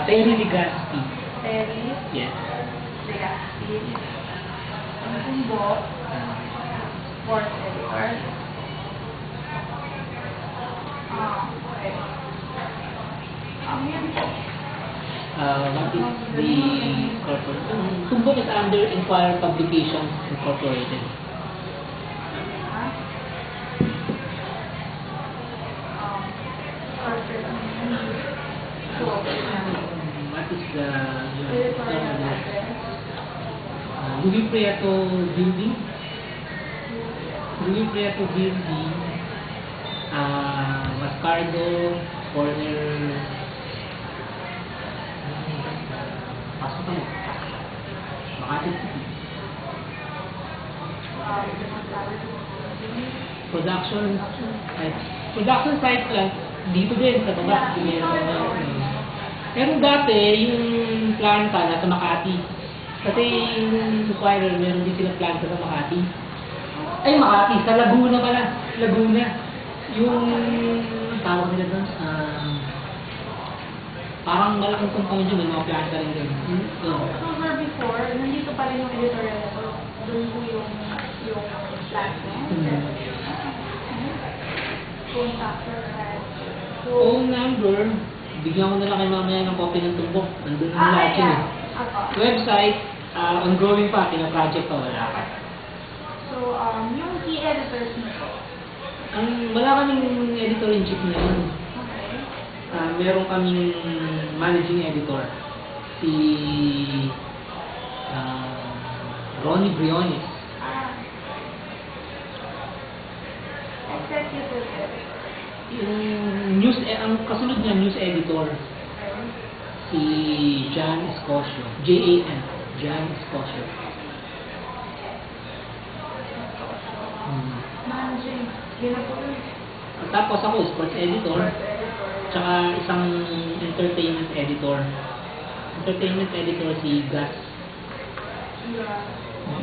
Terry Legaspi. Terry Yes. Legaspi. Ang tumbok. Sports editor. Okay. Yun po. What is the corporate? Tumbok is under Inquirer Publications Incorporated. What is the Louis Prieto Building? Louis Prieto Building, Mascardo, corner. Pasok ka mo. Makati City. Production site lang. Dito din, sa baba. Pero dati, yung planta nasa Makati. Kasi yung Inquirer, meron din sila planta sa Makati. Ay, Makati. Sa Laguna pala. Laguna. Yung tawag nila doon, parang malaking compound yun, may mga planta rin doon. So, before, nandito pa rin yung editorial na to. Doon po yung plant niya. Phone number, bigyan ko na lang kay mamaya ng copy ng tumbok. Nandun na lahat yun eh. Website, ongoing pa, pina-project pa, wala pa. So, yung key editors nyo po? Wala kaming editor-in-chief ngayon. Okay. Meron kaming managing editor, si Ronnie Briones. Executive editor. Ang kasunod niya, news editor, si Jan Escosio. Jan. Jan Escosio. Managing. Tapos ako, sports editor. Tsaka isang entertainment editor. Entertainment editor si Gas.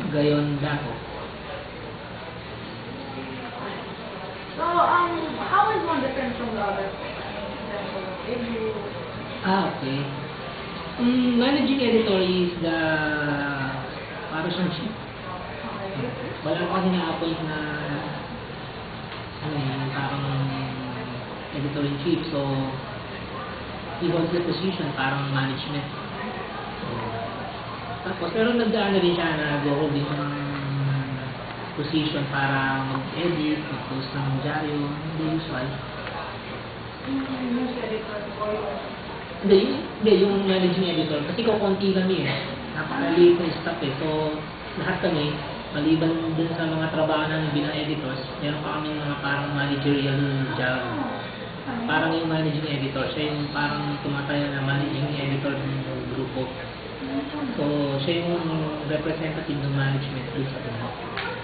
Gayon Dato. So, how is one different from the other? Okay. Managing editor is the para siyang chief. Wala ko kasi na-appoint na parang editor-in-chief. So, he holds the position parang management. Tapos, pero nagdaan na rin siya na nag-hold din ng position para mag-edit, mag-post ng dyaryo, hindi usual. News editor po Hindi, yung managing editor. Kasi kukunti kami eh. Napakaliit na staff eh. So, lahat kami, maliban dun sa mga trabaho ng bilang editors, meron pa kami mga parang managerial job. Parang yung managing editor, siya yung parang tumatayo na managing editor ng grupo. So, siya yung representative ng management dun sa grupo.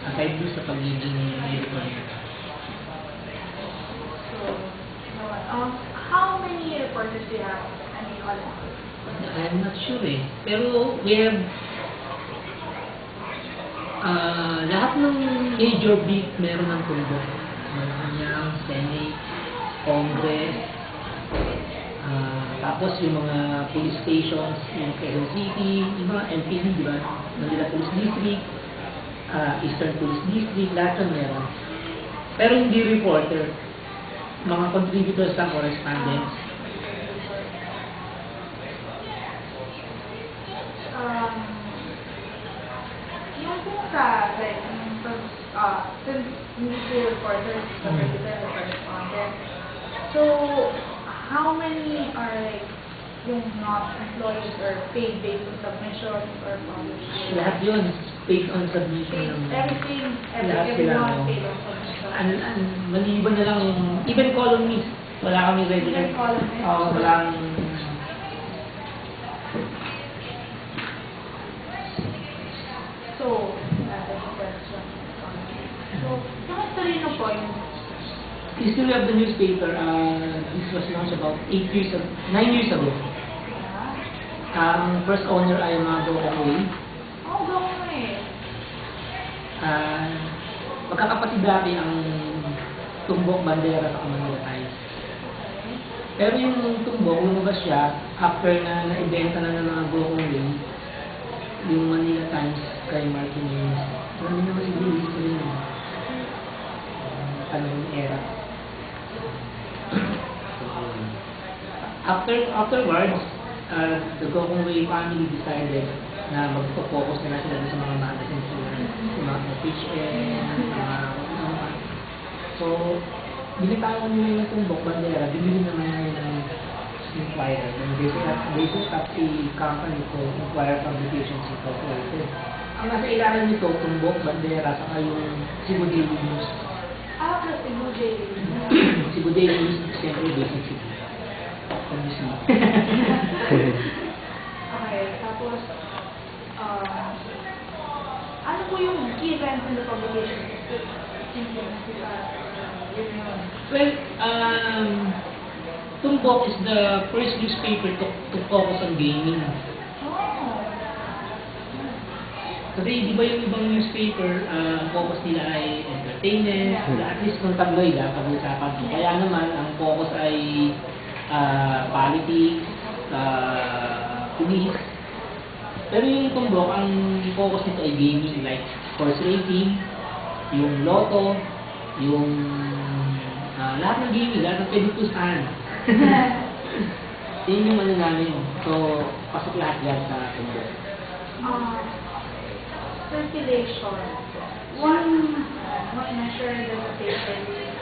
Aside dun sa pagiging editor niya. So, how many reporters do you have? I mean, all of them? I'm not sure eh. Pero we have lahat ng major beat meron ng tumbok. Malacanang, Senate, Congress, tapos yung mga police stations, yung Quezon City, yung mga MPD, di ba? Manila Police District, Eastern Police District, lahat ng meron. Pero hindi reporter, mga contributors lang, correspondents. Yung kung sa, like, since hindi reporters, correspondent, so, how many are, like, yung not employees or paid based on submissions or publishing? Lahat yun, paid on submission. Everyone paid on submission. Maliban na lang yung, even columnist, wala kami regular. Even columnist? Walang, So, that's a question. So, kamusta rin yung point? history of the newspaper, this was launched about 9 years ago. Ang first owner ay Mago Away. Oh, gawin Magkakapatid dati ang Tumbok, Bandera at Manila Times. Pero yung tumbok, lumabas siya after na na-ibenta na ng mga Gokongwei, yung Manila Times kay Martinez. Marami naman i-release ko rin. Anong era. Afterwards, the Gokongwei family decided na mag-focus na sila sa mga magazines nila, yung mga HM, mga so, binitawan nila yung tumbok bandera, bibili naman nila ng Inquirer. They set up a company called Inquirer Publications Incorporated. Ang nasa ilalim nito, tumbok, bandera, saka yung Cebu Daily News. Cebu Daily News. Cebu Daily News, siyempre, basic city. Okay, tapos, ano po yung key events in the publication? Well, Tumbok is the first newspaper to focus on gaming. Oh. Kasi di ba yung ibang newspaper, ang focus nila ay entertainment, at least kung tabloid, pag-usapan ko. Kaya naman, ang focus ay politics, police. Pero yung Tumbok, ang focus nito ay gaming, like horse racing, yung lotto, yung lahat ng gaming, lahat ng pwede pustahan. Yun yung ano namin. So, pasok lahat yan sa Tumbok. Circulation. What measure does the paper use?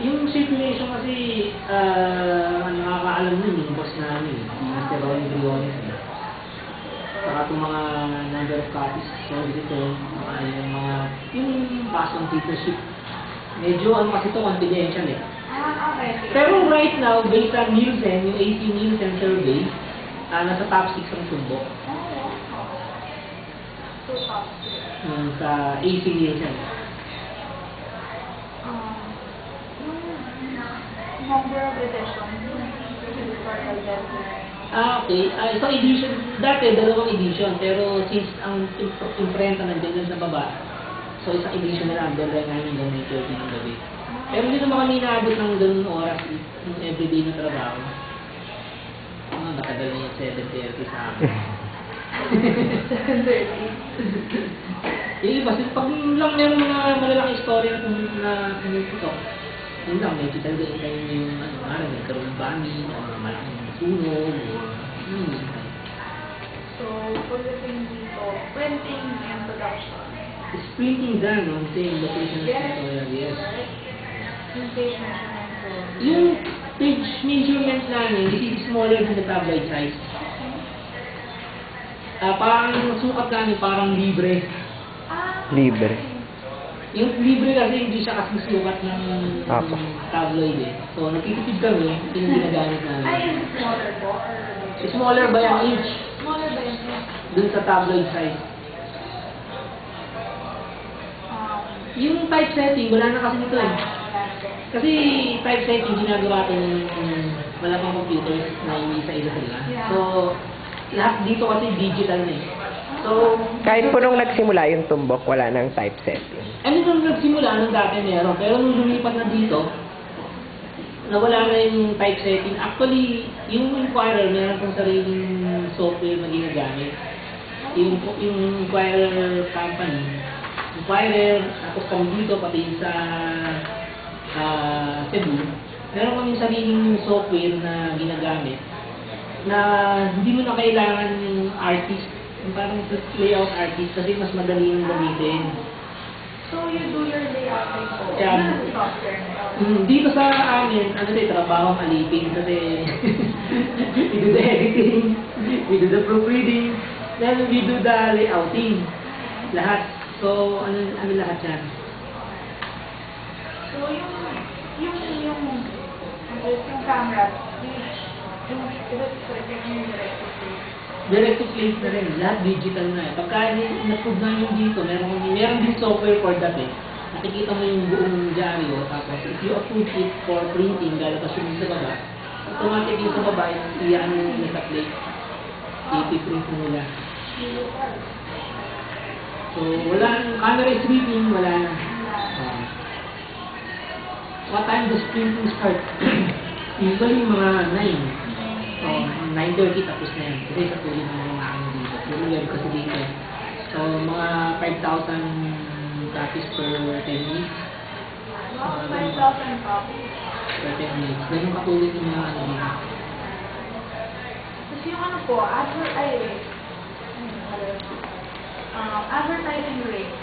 Yung circulation kasi, nakakaalam nun yung boss namin, Mr. Ronnie Briones. Saka itong mga number of copies sold dito, yung pass on readership. Medyo ano kasi ito, confidential eh. Okay. Pero right now, based on Nielsen, yung AC Nielsen survey, nasa top 6 ang Tumbok. So, top 6. Sa AC Nielsen. Yung number of editions, historical deadline. Okay. So edition, dati dalawang edition, pero since ang imprenta nandiyan sa baba, so isang edition na lang, deadline namin hanggang May 30 ng gabi. Pero hindi naman kami naabot ng ganung oras yung everyday na trabaho. Matagal na yung 7:30 sa amin. 7:30? Yung iba, pag lang meron mga malalaking istorya na pumuputok, yun lang, medyo talaga intayin yung nagkaroon ng bami, o malaking sunog, So, pagdating dito, printing and production. It's printing done on the same location as tutorial, yes. Yung page measurement ko. Yung page measurement namin, this is smaller than the tabloid size. Parang sukat namin, parang libre. Libre. Yung libre kasi hindi siya kasi sukat ng tabloid eh. So, nagtitipid kami, yung ginagamit namin. Ay, yung smaller po? Smaller by an inch. Smaller by an inch. Dun sa tabloid size. Yung typesetting, wala na kasi nito eh. Kasi typesetting, ginagawa ko ng malapang computers na isa-isa sila. So, lahat dito kasi digital na eh. So, Kahit po nung nagsimula yung Tumbok, wala nang typesetting. ano nung nagsimula nung dati meron, pero nung lumipat na dito, nawala na yung typesetting. Actually, yung Inquirer, meron pong sariling software na ginagamit. Yung Inquirer company, Inquirer, tapos kami dito, pati sa Cebu, meron kami sariling software na ginagamit na hindi mo na kailangan yung artist, yung parang layout artist, kasi mas madali yung gamitin. So, you do your layouting po? Yeah. Ano software na? Dito sa amin, trabaho ang alipin kasi we do the editing, we do the proofreading, then we do the layouting. Lahat. So, ano lahat yan? So, yung camera, yung Direct to place na rin. Lahat digital na eh. Pagka na-prove na yung dito, meron din software for that eh. Nakikita mo yung buong dyaryo, tapos if you approve it for printing, lalabas yung sa baba, automatic yung sa baba, iyan yung nasa-plate. I-print mo nila. So, wala, camera is reading, wala na. What time does printing start? Usually mga 9. So, 9:30 tapos na yan. Kasi sa tuloy ng mga ano dito. Tuloy kasi dito. So, mga 5,000 copies per 10 minutes. Wow, 5,000 copies. Per 10 minutes. Ganun katulad yung mga ano dito. Tapos yung ano po, advertising rate.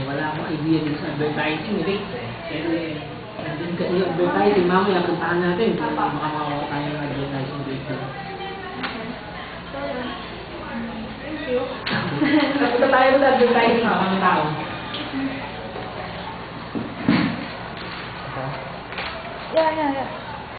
Wala akong idea din sa advertising rate. Pero nandun kasi yung advertising, mamaya puntahan natin kung baka makakuha tayo ng advertising rate doon. So, yun. Thank you. Punta tayo sa advertising mga tao. Yeah.